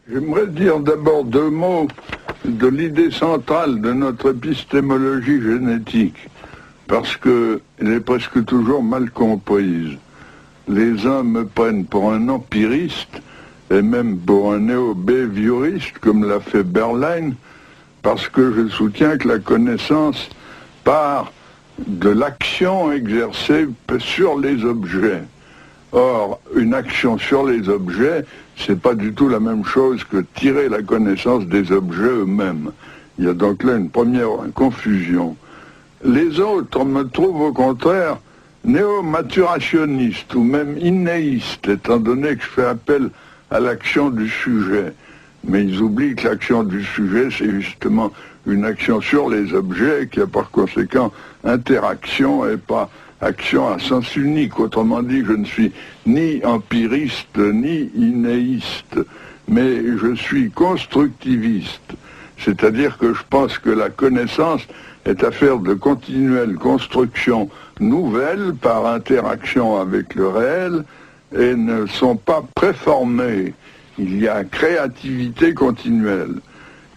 J'aimerais dire d'abord 2 mots de l'idée centrale de notre épistémologie génétique, parce qu'elle est presque toujours mal comprise. Les uns me prennent pour un empiriste, et même pour un néo-behavioriste, comme l'a fait Berlin, parce que je soutiens que la connaissance part de l'action exercée sur les objets. Or, une action sur les objets, c'est pas du tout la même chose que tirer la connaissance des objets eux-mêmes. Il y a donc là une première confusion. Les autres me trouvent au contraire néo-maturationnistes ou même innéistes, étant donné que je fais appel à l'action du sujet. Mais ils oublient que l'action du sujet, c'est justement une action sur les objets qui a par conséquent interaction et pas action à sens unique. Autrement dit, je ne suis ni empiriste ni innéiste, mais je suis constructiviste. C'est-à-dire que je pense que la connaissance est affaire de continuelle construction nouvelle par interaction avec le réel et ne sont pas préformées. Il y a créativité continuelle.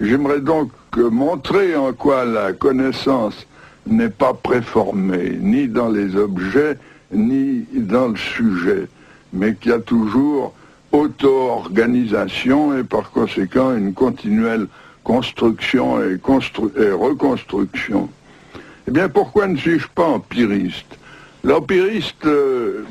J'aimerais donc montrer en quoi la connaissance n'est pas préformée, ni dans les objets, ni dans le sujet, mais qu'il y a toujours auto-organisation et par conséquent une continuelle construction et reconstruction. Eh bien, pourquoi ne suis-je pas empiriste? L'empiriste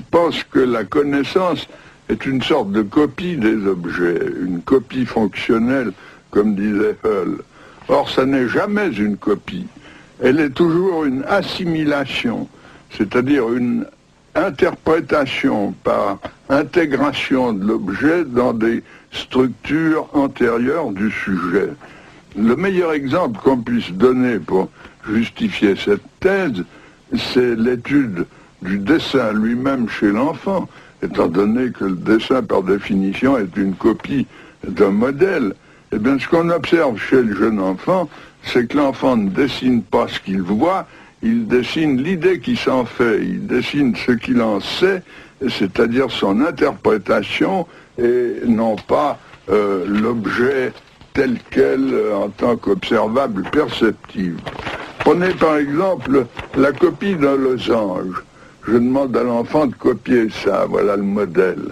pense que la connaissance est une sorte de copie des objets, une copie fonctionnelle, comme disait Hull. Or, ça n'est jamais une copie. Elle est toujours une assimilation, c'est-à-dire une interprétation par intégration de l'objet dans des structures antérieures du sujet. Le meilleur exemple qu'on puisse donner pour justifier cette thèse, c'est l'étude du dessin lui-même chez l'enfant, étant donné que le dessin, par définition, est une copie d'un modèle. Eh bien, ce qu'on observe chez le jeune enfant, c'est que l'enfant ne dessine pas ce qu'il voit, il dessine l'idée qu'il s'en fait, il dessine ce qu'il en sait, c'est-à-dire son interprétation, et non pas l'objet tel quel en tant qu'observable perceptible. Prenez par exemple la copie d'un losange. Je demande à l'enfant de copier ça, voilà le modèle.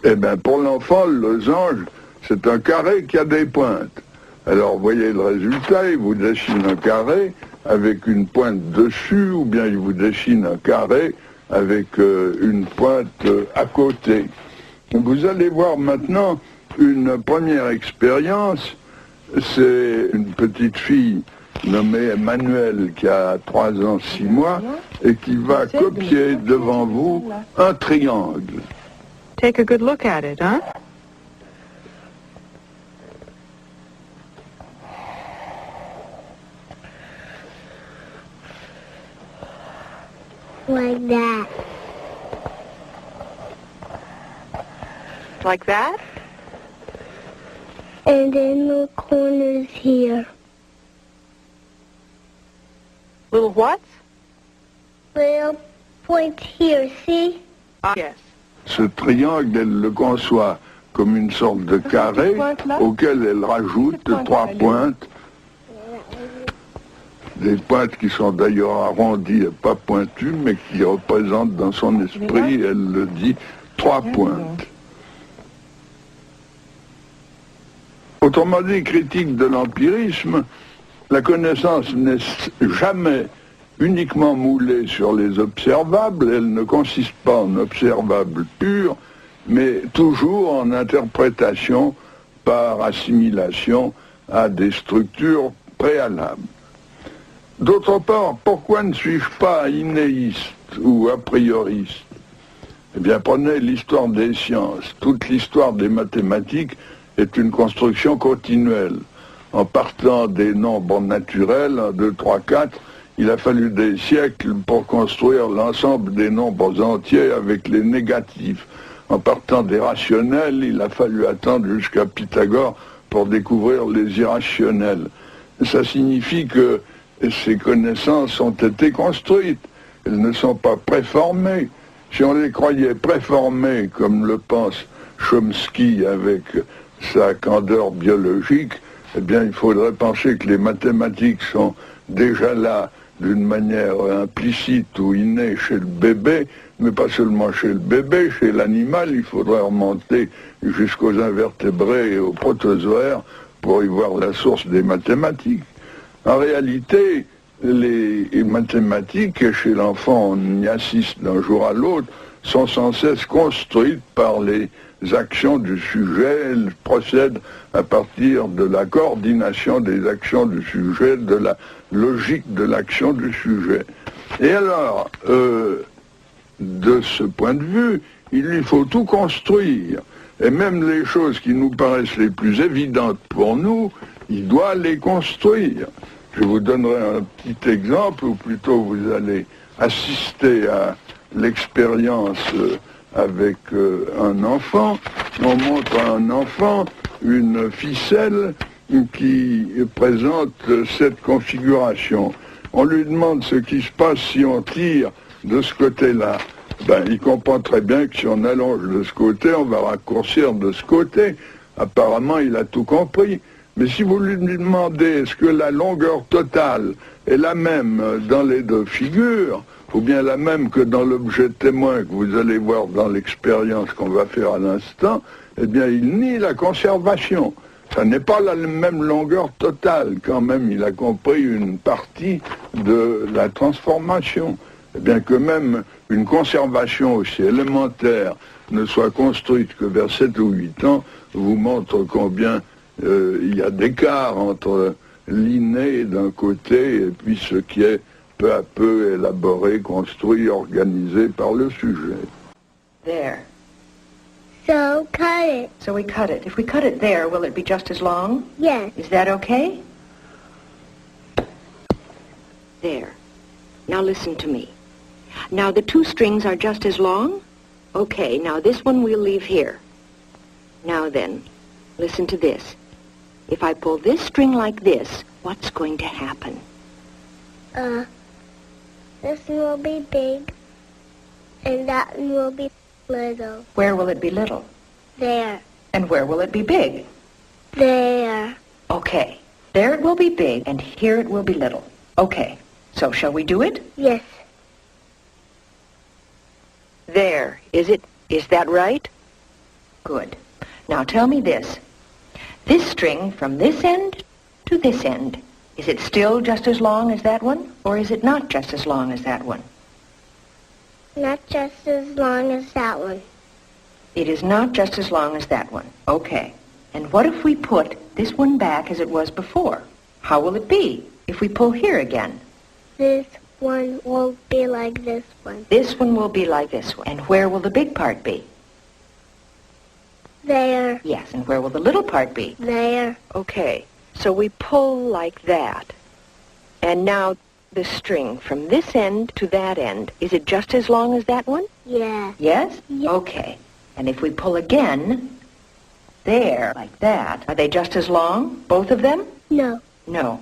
Eh bien, pour l'enfant, le losange, c'est un carré qui a des pointes. Alors, vous voyez le résultat, il vous dessine un carré avec une pointe dessus, ou bien il vous dessine un carré avec une pointe à côté. Vous allez voir maintenant une première expérience, c'est une petite fille nommée Emmanuelle qui a 3 ans, 6 mois, et qui va copier devant vous un triangle. Take a good look at it, huh? Like that. Like that? And then the corners here. Little what? Little point here, see? Yes. Ce triangle, elle le conçoit comme une sorte de carré auquel elle rajoute 3 pointes. Des pointes qui sont d'ailleurs arrondies et pas pointues, mais qui représentent dans son esprit, elle le dit, 3 pointes. Autrement dit, critique de l'empirisme, la connaissance n'est jamais uniquement moulée sur les observables, elle ne consiste pas en observables purs, mais toujours en interprétation par assimilation à des structures préalables. D'autre part, pourquoi ne suis-je pas innéiste ou a prioriste? Eh bien, prenez l'histoire des sciences. Toute l'histoire des mathématiques est une construction continuelle. En partant des nombres naturels, 1, 2, 3, 4, il a fallu des siècles pour construire l'ensemble des nombres entiers avec les négatifs. En partant des rationnels, il a fallu attendre jusqu'à Pythagore pour découvrir les irrationnels. Ça signifie que ces connaissances ont été construites. Elles ne sont pas préformées. Si on les croyait préformées, comme le pense Chomsky avec sa candeur biologique, eh bien, il faudrait penser que les mathématiques sont déjà là d'une manière implicite ou innée chez le bébé, mais pas seulement chez le bébé, chez l'animal. Il faudrait remonter jusqu'aux invertébrés et aux protozoaires pour y voir la source des mathématiques. En réalité, les mathématiques, chez l'enfant, on y assiste d'un jour à l'autre, sont sans cesse construites par les actions du sujet. Elles procèdent à partir de la coordination des actions du sujet, de la logique de l'action du sujet. Et alors, de ce point de vue, il lui faut tout construire. Et même les choses qui nous paraissent les plus évidentes pour nous, il doit les construire. Je vous donnerai un petit exemple, ou plutôt vous allez assister à l'expérience avec un enfant. On montre à un enfant une ficelle qui présente cette configuration. On lui demande ce qui se passe si on tire de ce côté-là. Ben, il comprend très bien que si on allonge de ce côté, on va raccourcir de ce côté. Apparemment, il a tout compris. Mais si vous lui demandez est-ce que la longueur totale est la même dans les deux figures, ou bien la même que dans l'objet témoin que vous allez voir dans l'expérience qu'on va faire à l'instant, eh bien il nie la conservation. Ça n'est pas la même longueur totale, quand même il a compris une partie de la transformation. Eh bien que même une conservation aussi élémentaire ne soit construite que vers 7 ou 8 ans, vous montre combien il y a d'écart entre l'inné d'un côté et puis ce qui est peu à peu élaboré, construit, organisé par le sujet. There. So cut it. So we cut it. If we cut it there, will it be just as long? Yes. Is that okay? There. Now listen to me. Now the two strings are just as long? Okay, now this one we'll leave here. Now then, listen to this. If I pull this string like this, what's going to happen? This one will be big, and that one will be little. Where will it be little? There. And where will it be big? There. Okay. There it will be big, and here it will be little. Okay. So shall we do it? Yes. There. Is that right? Good. Now tell me this. This string from this end to this end, is it still just as long as that one, or is it not just as long as that one? Not just as long as that one. It is not just as long as that one. Okay. And what if we put this one back as it was before? How will it be if we pull here again? This one will be like this one. This one will be like this one. And where will the big part be? There. Yes, and where will the little part be? There. Okay, so we pull like that. And now the string from this end to that end, is it just as long as that one? Yeah. Yes? Yes. Okay. And if we pull again, there, like that, are they just as long, both of them? No. No.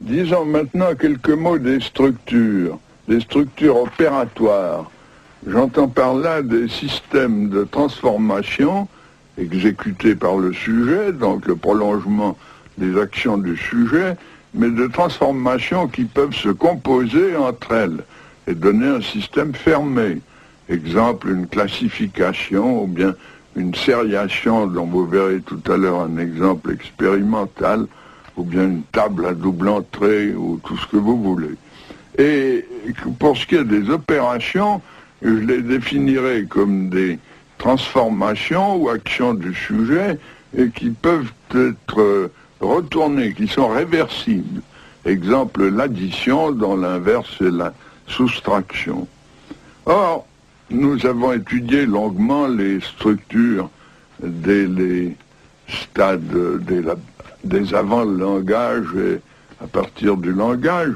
Disons maintenant quelques mots des structures opératoires. J'entends par là des systèmes de transformation exécutés par le sujet, donc le prolongement des actions du sujet, mais de transformations qui peuvent se composer entre elles et donner un système fermé. Exemple, une classification ou bien une sériation dont vous verrez tout à l'heure un exemple expérimental, ou bien une table à double entrée ou tout ce que vous voulez. Et pour ce qui est des opérations, je les définirai comme des transformations ou actions du sujet et qui peuvent être retournées, qui sont réversibles. Exemple, l'addition dont l'inverse est la soustraction. Or, nous avons étudié longuement les structures dès les stades des avant le langage et à partir du langage.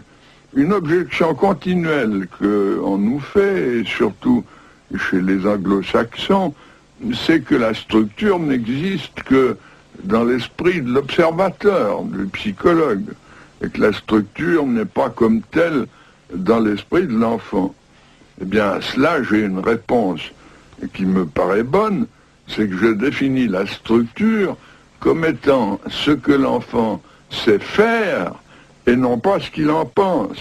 Une objection continuelle qu'on nous fait, et surtout chez les anglo-saxons, c'est que la structure n'existe que dans l'esprit de l'observateur, du psychologue, et que la structure n'est pas comme telle dans l'esprit de l'enfant. Eh bien, à cela, j'ai une réponse qui me paraît bonne, c'est que je définis la structure comme étant ce que l'enfant sait faire et non pas ce qu'il en pense.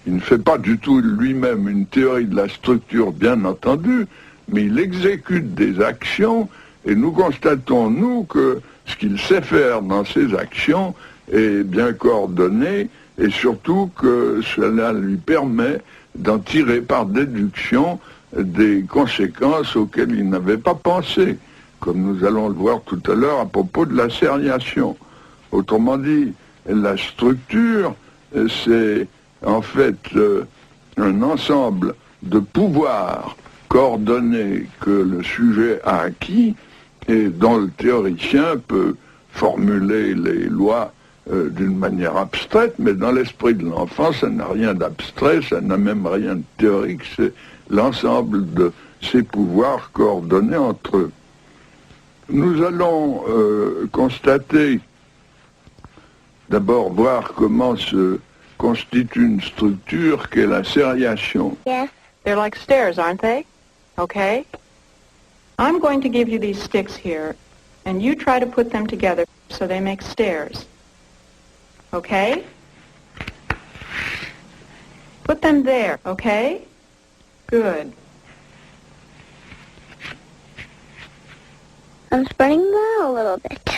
Il ne fait pas du tout lui-même une théorie de la structure, bien entendu, mais il exécute des actions et nous constatons, nous, que ce qu'il sait faire dans ces actions est bien coordonné et surtout que cela lui permet d'en tirer par déduction des conséquences auxquelles il n'avait pas pensé, comme nous allons le voir tout à l'heure à propos de la sériation. Autrement dit, la structure, c'est en fait un ensemble de pouvoirs coordonnés que le sujet a acquis et dont le théoricien peut formuler les lois d'une manière abstraite, mais dans l'esprit de l'enfant, ça n'a rien d'abstrait, ça n'a même rien de théorique, c'est l'ensemble de ces pouvoirs coordonnés entre eux. Nous allons constater, d'abord voir comment se constitue une structure qu'est la sériation. Yes. They're like stairs, aren't they? Okay. I'm going to give you these sticks here, and you try to put them together so they make stairs. Okay? Put them there, okay? Good. I'm spreading them out a little bit.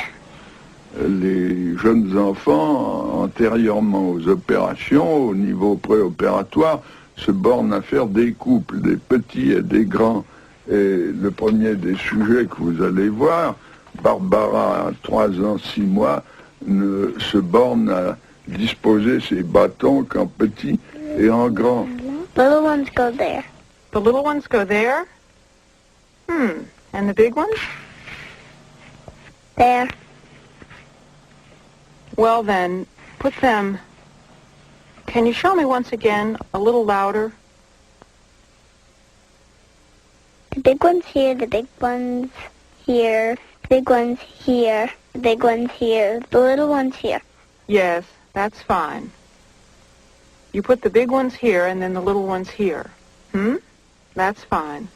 Les jeunes enfants, antérieurement aux opérations, au niveau préopératoire, se bornent à faire des couples, des petits et des grands. Et le premier des sujets que vous allez voir, Barbara, à 3 ans, 6 mois, ne se borne à disposer ses bâtons qu'en petits et en grands. Little ones go there. The little ones go there? And the big ones? There. Well then, put them... Can you show me once again, a little louder? The big one's here, the big one's here, the big one's here, the big one's here, the little one's here. Yes, that's fine. You put the big ones here and then the little ones here. That's fine.